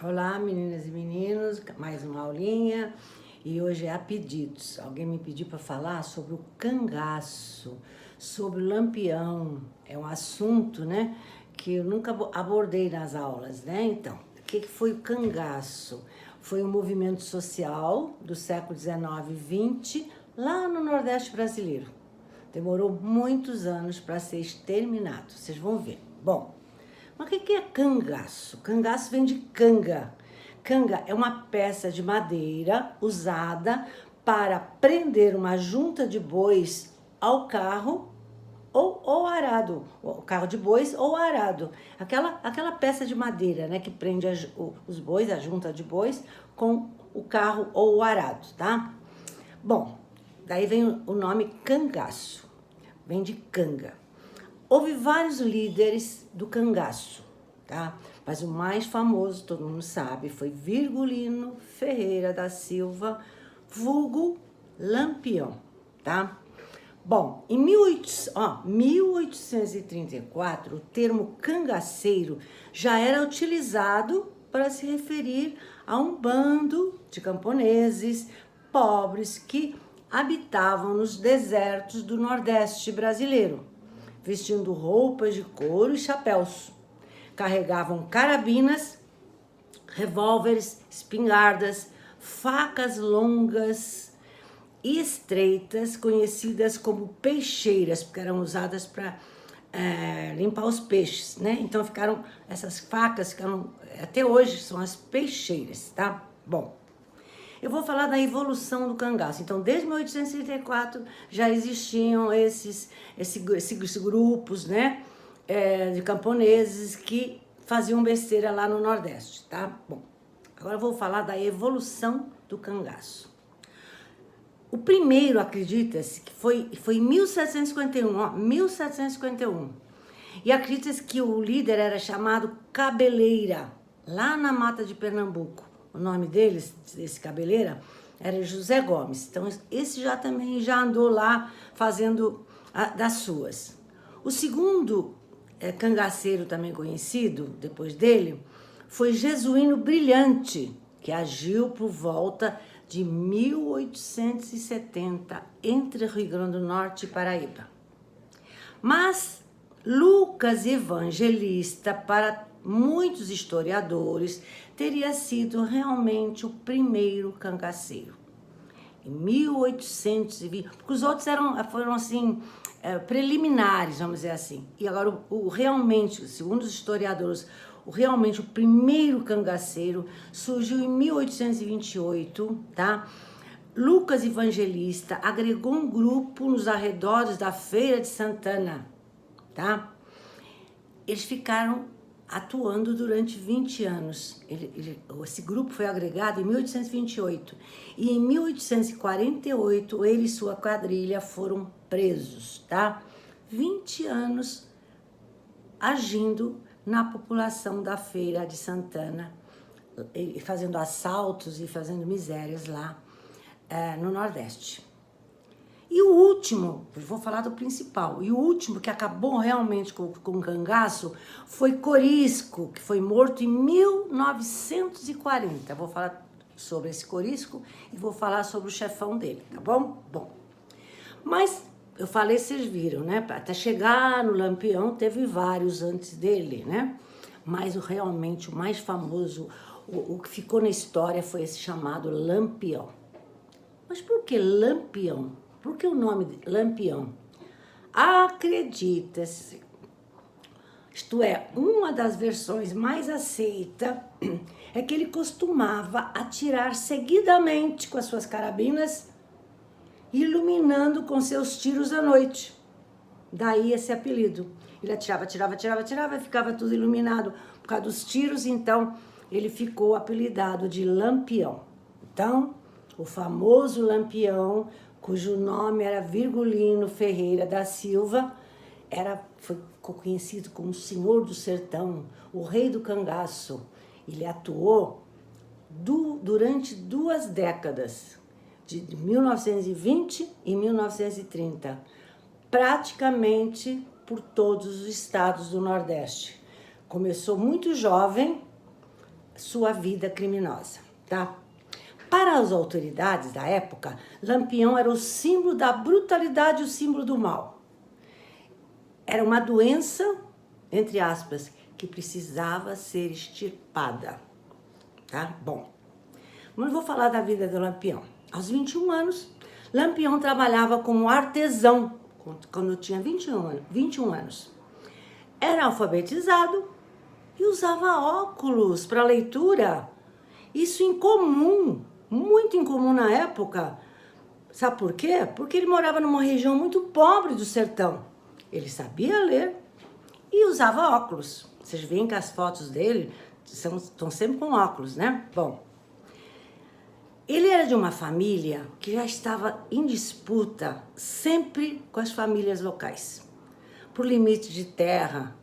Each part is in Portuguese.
Olá, meninas e meninos, mais uma aulinha e hoje é a pedidos. Alguém me pediu para falar sobre o cangaço, sobre o lampião. É um assunto, né, que eu nunca abordei nas aulas, né? Então, o que foi o cangaço? Foi um movimento social do século XIX e XX lá no Nordeste brasileiro. Demorou muitos anos para ser exterminado, vocês vão ver. Bom, mas o que é cangaço? Cangaço vem de canga. Canga é uma peça de madeira usada para prender uma junta de bois ao carro ou arado, o carro de bois ou arado. Aquela peça de madeira, né, que prende os bois, a junta de bois, com o carro ou o arado, tá? Bom, daí vem o nome cangaço, vem de canga. Houve vários líderes do cangaço, tá? Mas o mais famoso, todo mundo sabe, foi Virgulino Ferreira da Silva, vulgo Lampião, tá? Bom, em 1834, o termo cangaceiro já era utilizado para se referir a um bando de camponeses pobres que habitavam nos desertos do Nordeste brasileiro, vestindo roupas de couro e chapéus. Carregavam carabinas, revólveres, espingardas, facas longas e estreitas, conhecidas como peixeiras, porque eram usadas para limpar os peixes, né? Então essas facas ficaram, até hoje, são as peixeiras, tá? Bom, eu vou falar da evolução do cangaço. Então, desde 1834 já existiam esses grupos, né, de camponeses que faziam besteira lá no Nordeste, tá? Bom, agora eu vou falar da evolução do cangaço. O primeiro, acredita-se, que foi em 1751, 1751. E acredita-se que o líder era chamado Cabeleira, lá na Mata de Pernambuco. O nome desse cabeleira, era José Gomes. Então, esse também já andou lá fazendo das suas. O segundo cangaceiro também conhecido, depois dele, foi Jesuíno Brilhante, que agiu por volta de 1870, entre Rio Grande do Norte e Paraíba. Mas Lucas Evangelista, para muitos historiadores, teria sido realmente o primeiro cangaceiro. Em 1820, porque os outros foram assim, preliminares, vamos dizer assim. E agora, realmente, segundo os historiadores, realmente o primeiro cangaceiro surgiu em 1828, tá? Lucas Evangelista agregou um grupo nos arredores da Feira de Santana, tá? Eles ficaram atuando durante 20 anos. Esse grupo foi agregado em 1828 e em 1848 ele e sua quadrilha foram presos, tá? 20 anos agindo na população da Feira de Santana, fazendo assaltos e fazendo misérias lá no Nordeste. E o último, vou falar do principal, e o último que acabou realmente com o cangaço foi Corisco, que foi morto em 1940. Vou falar sobre esse Corisco e vou falar sobre o chefão dele, tá bom? Bom, mas eu falei, vocês viram, né? Até chegar no Lampião, teve vários antes dele, né? Mas realmente o mais famoso, o que ficou na história foi esse chamado Lampião. Mas por que Lampião? Por que o nome de Lampião? Acredita-se, isto é, uma das versões mais aceita é que ele costumava atirar seguidamente com as suas carabinas, iluminando com seus tiros à noite. Daí esse apelido. Ele atirava e ficava tudo iluminado por causa dos tiros, então ele ficou apelidado de Lampião. Então, o famoso Lampião, cujo nome era Virgulino Ferreira da Silva, foi conhecido como o Senhor do Sertão, o Rei do Cangaço. Ele atuou durante 2 décadas, de 1920 e 1930, praticamente por todos os estados do Nordeste. Começou muito jovem, sua vida criminosa, tá? Para as autoridades da época, Lampião era o símbolo da brutalidade e o símbolo do mal. Era uma doença, entre aspas, que precisava ser extirpada, tá? Bom, mas vou falar da vida do Lampião. Aos 21 anos, Lampião trabalhava como artesão, quando tinha 21 anos. Era alfabetizado e usava óculos para leitura. Isso incomum, muito incomum na época. Sabe por quê? Porque ele morava numa região muito pobre do sertão. Ele sabia ler e usava óculos. Vocês veem que as fotos dele estão sempre com óculos, né? Bom, ele era de uma família que já estava em disputa sempre com as famílias locais, por limite de terra,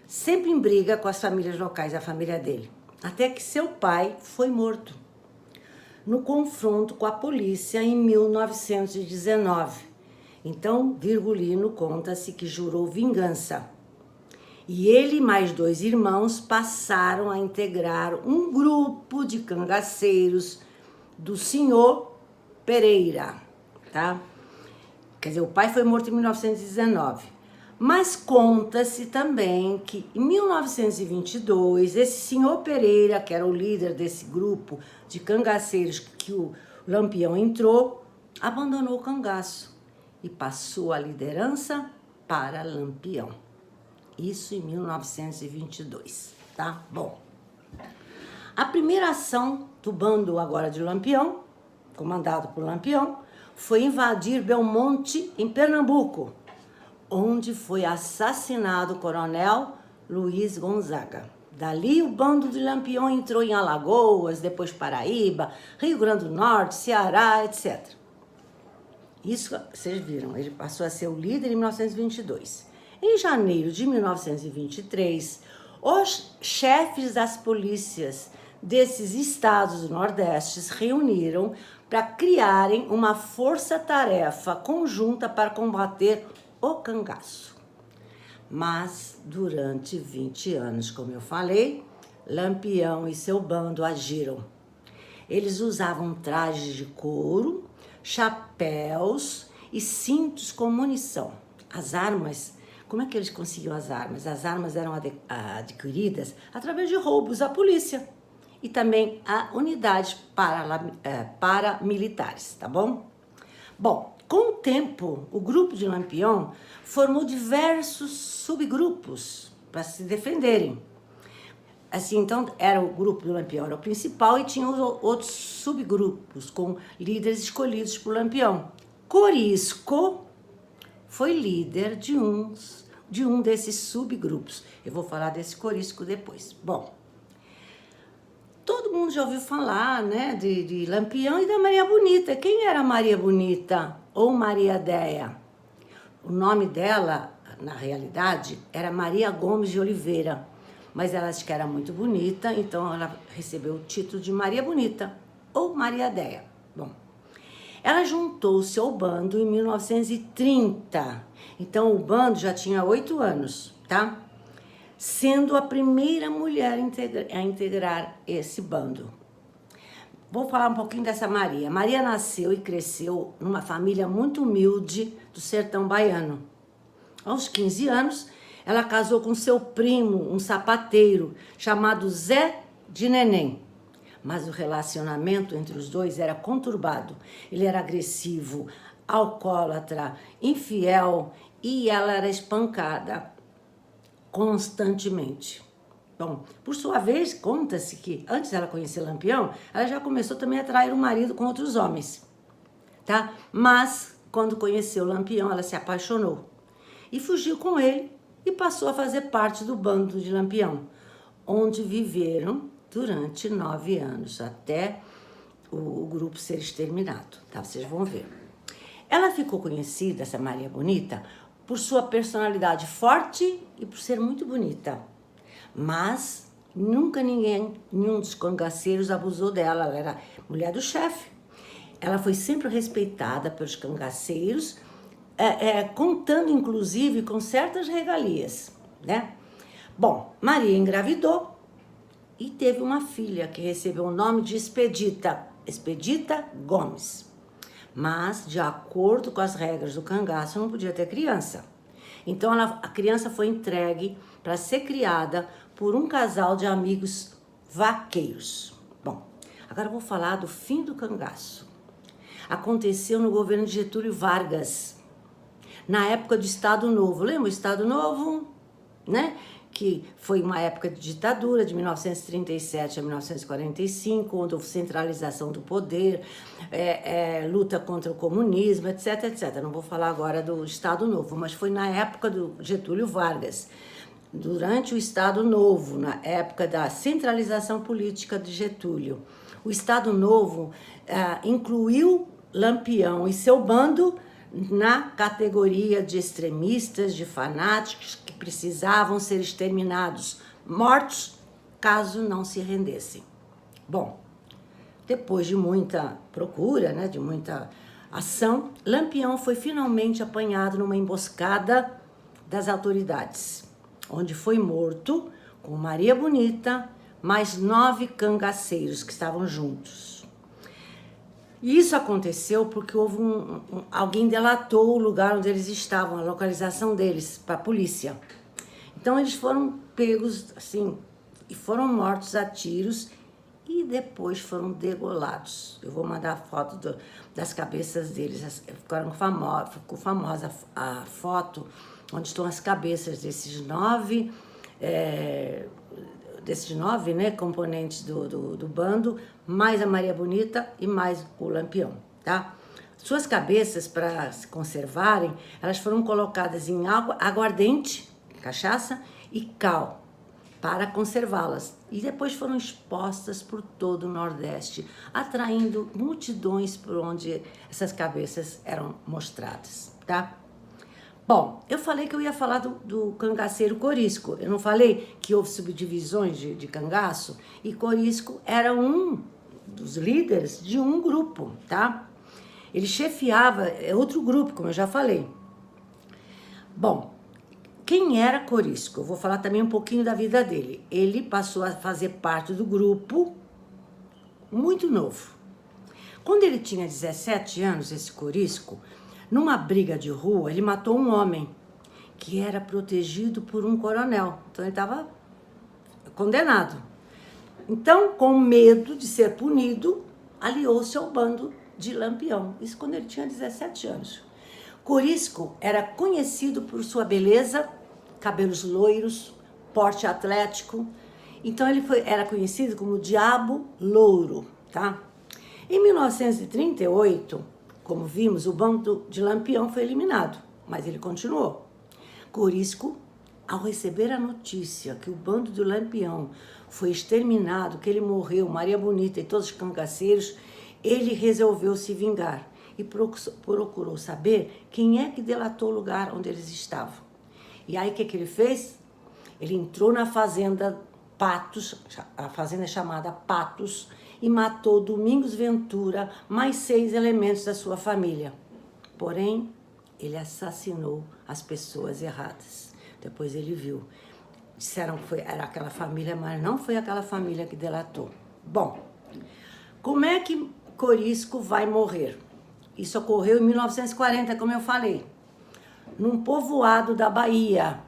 sempre em briga com as famílias locais, a família dele, até que seu pai foi morto no confronto com a polícia em 1919. Então, Virgulino conta-se que jurou vingança. E ele e mais 2 irmãos passaram a integrar um grupo de cangaceiros do senhor Pereira, tá? Quer dizer, o pai foi morto em 1919. Mas conta-se também que em 1922, esse senhor Pereira, que era o líder desse grupo de cangaceiros que o Lampião entrou, abandonou o cangaço e passou a liderança para Lampião. Isso em 1922, tá? Bom, a primeira ação do bando agora de Lampião, comandado por Lampião, foi invadir Belmonte, em Pernambuco, onde foi assassinado o coronel Luiz Gonzaga. Dali o bando de Lampião entrou em Alagoas, depois Paraíba, Rio Grande do Norte, Ceará, etc. Isso vocês viram, ele passou a ser o líder em 1922. Em janeiro de 1923, os chefes das polícias desses estados do Nordeste se reuniram para criarem uma força-tarefa conjunta para combater o cangaço. Mas durante 20 anos, como eu falei, Lampião e seu bando agiram. Eles usavam trajes de couro, chapéus e cintos com munição. As armas, como é que eles conseguiam as armas? As armas eram adquiridas através de roubos à polícia e também a unidades paramilitares, tá bom? Bom, com o tempo, o grupo de Lampião formou diversos subgrupos para se defenderem. Assim, então, era o grupo do Lampião, era o principal, e tinha outros subgrupos com líderes escolhidos por Lampião. Corisco foi líder de um desses subgrupos. Eu vou falar desse Corisco depois. Bom, todo mundo já ouviu falar, né, de Lampião e da Maria Bonita. Quem era Maria Bonita ou Maria Déia? O nome dela, na realidade, era Maria Gomes de Oliveira, mas ela disse que era muito bonita, então ela recebeu o título de Maria Bonita ou Maria Déia. Bom, ela juntou-se ao bando em 1930, então o bando já tinha 8 anos, tá? Sendo a primeira mulher a integrar esse bando. Vou falar um pouquinho dessa Maria. Maria nasceu e cresceu numa família muito humilde do sertão baiano. Aos 15 anos, ela casou com seu primo, um sapateiro, chamado Zé de Neném. Mas o relacionamento entre os dois era conturbado. Ele era agressivo, alcoólatra, infiel e ela era espancada constantemente. Bom, por sua vez, conta-se que antes dela conhecer Lampião, ela já começou também a trair o marido com outros homens, tá? Mas, quando conheceu Lampião, ela se apaixonou e fugiu com ele e passou a fazer parte do bando de Lampião, onde viveram durante 9 anos, até o grupo ser exterminado, tá? Vocês vão ver. Ela ficou conhecida, essa Maria Bonita, por sua personalidade forte e por ser muito bonita. Mas nunca nenhum dos cangaceiros abusou dela, ela era mulher do chefe. Ela foi sempre respeitada pelos cangaceiros, contando inclusive com certas regalias, né? Bom, Maria engravidou e teve uma filha que recebeu o nome de Expedita Gomes. Mas, de acordo com as regras do cangaço, não podia ter criança. Então, a criança foi entregue para ser criada por um casal de amigos vaqueiros. Bom, agora eu vou falar do fim do cangaço. Aconteceu no governo de Getúlio Vargas, na época do Estado Novo. Lembra o Estado Novo, né? Que foi uma época de ditadura, de 1937 a 1945, onde houve centralização do poder, luta contra o comunismo, etc, etc. Não vou falar agora do Estado Novo, mas foi na época do Getúlio Vargas, durante o Estado Novo, na época da centralização política de Getúlio. O Estado Novo incluiu Lampião e seu bando na categoria de extremistas, de fanáticos que precisavam ser exterminados, mortos, caso não se rendessem. Bom, depois de muita procura, né, de muita ação, Lampião foi finalmente apanhado numa emboscada das autoridades, onde foi morto com Maria Bonita, mais 9 cangaceiros que estavam juntos. E isso aconteceu porque houve alguém delatou o lugar onde eles estavam, a localização deles, para a polícia. Então eles foram pegos assim e foram mortos a tiros e depois foram degolados. Eu vou mandar a foto das cabeças deles. Ficou famosa a foto onde estão as cabeças desses 9 né, componentes do bando, mais a Maria Bonita e mais o Lampião, tá? Suas cabeças, para se conservarem, elas foram colocadas em água, aguardente, cachaça e cal, para conservá-las. E depois foram expostas por todo o Nordeste, atraindo multidões por onde essas cabeças eram mostradas, tá? Bom, eu falei que eu ia falar do cangaceiro Corisco. Eu não falei que houve subdivisões de cangaço? E Corisco era um dos líderes de um grupo, tá? Ele chefiava outro grupo, como eu já falei. Bom, quem era Corisco? Eu vou falar também um pouquinho da vida dele. Ele passou a fazer parte do grupo muito novo. Quando ele tinha 17 anos, esse Corisco, numa briga de rua, ele matou um homem que era protegido por um coronel. Então, ele estava condenado. Então, com medo de ser punido, aliou-se ao bando de Lampião. Isso quando ele tinha 17 anos. Corisco era conhecido por sua beleza, cabelos loiros, porte atlético. Então, ele era conhecido como Diabo Louro, tá? Em 1938... Como vimos, o bando de Lampião foi eliminado, mas ele continuou. Corisco, ao receber a notícia que o bando do Lampião foi exterminado, que ele morreu, Maria Bonita e todos os cangaceiros, ele resolveu se vingar e procurou saber quem é que delatou o lugar onde eles estavam. E aí o que ele fez? Ele entrou na fazenda Patos, a fazenda chamada Patos, e matou Domingos Ventura, mais 6 elementos da sua família. Porém, ele assassinou as pessoas erradas. Depois ele viu. Disseram que era aquela família, mas não foi aquela família que delatou. Bom, como é que Corisco vai morrer? Isso ocorreu em 1940, como eu falei, num povoado da Bahia.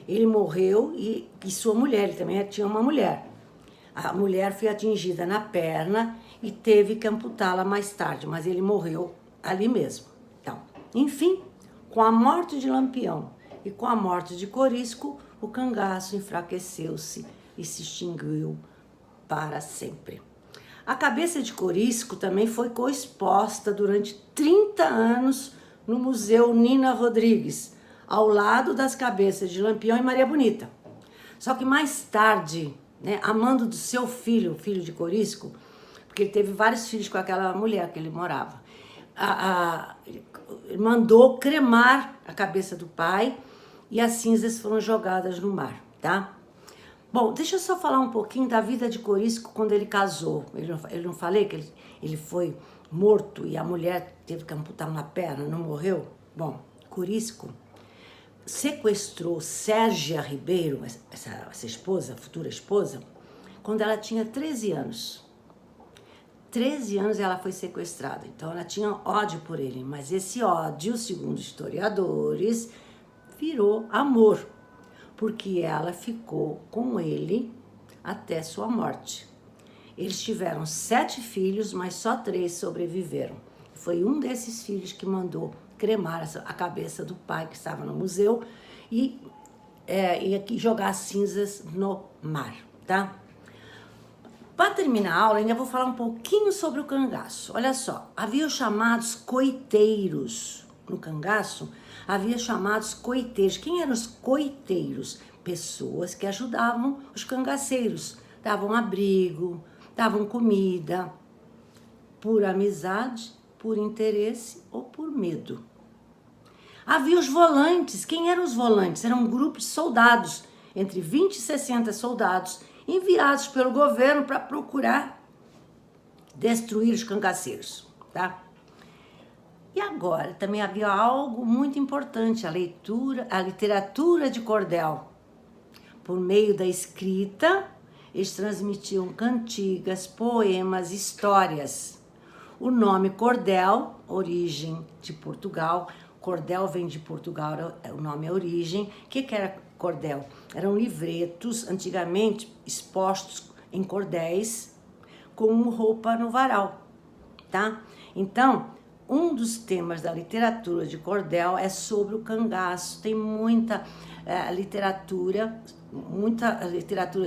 Ele morreu e sua mulher, ele também tinha uma mulher. A mulher foi atingida na perna e teve que amputá-la mais tarde, mas ele morreu ali mesmo. Então, enfim, com a morte de Lampião e com a morte de Corisco, o cangaço enfraqueceu-se e se extinguiu para sempre. A cabeça de Corisco também foi coexposta durante 30 anos no Museu Nina Rodrigues, ao lado das cabeças de Lampião e Maria Bonita. Só que mais tarde, né, amando do seu filho, filho de Corisco, porque ele teve vários filhos com aquela mulher que ele morava, ele mandou cremar a cabeça do pai e as cinzas foram jogadas no mar, tá? Bom, deixa eu só falar um pouquinho da vida de Corisco quando ele casou. Eu não falei que ele foi morto e a mulher teve que amputar uma perna, não morreu? Bom, Corisco sequestrou Sérgia Ribeiro, essa esposa, futura esposa, quando ela tinha 13 anos. 13 anos ela foi sequestrada, então ela tinha ódio por ele, mas esse ódio, segundo historiadores, virou amor, porque ela ficou com ele até sua morte. Eles tiveram 7 filhos, mas só 3 sobreviveram. Foi um desses filhos que mandou cremar a cabeça do pai, que estava no museu, e jogar cinzas no mar, tá? Para terminar a aula, ainda vou falar um pouquinho sobre o cangaço. Olha só, havia os chamados coiteiros. No cangaço, havia chamados coiteiros. Quem eram os coiteiros? Pessoas que ajudavam os cangaceiros. Davam abrigo, davam comida, por amizade, por interesse ou por medo. Havia os volantes. Quem eram os volantes? Eram um grupo de soldados, entre 20 e 60 soldados, enviados pelo governo para procurar destruir os cangaceiros, tá? E agora também havia algo muito importante, a literatura de cordel. Por meio da escrita, eles transmitiam cantigas, poemas, histórias. O nome cordel, origem de Portugal. Cordel vem de Portugal, o nome é origem. O que era cordel? Eram livretos, antigamente expostos em cordéis, como roupa no varal, tá? Então, um dos temas da literatura de cordel é sobre o cangaço. Tem muita literatura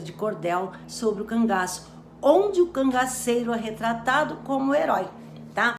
de cordel sobre o cangaço, onde o cangaceiro é retratado como herói, tá?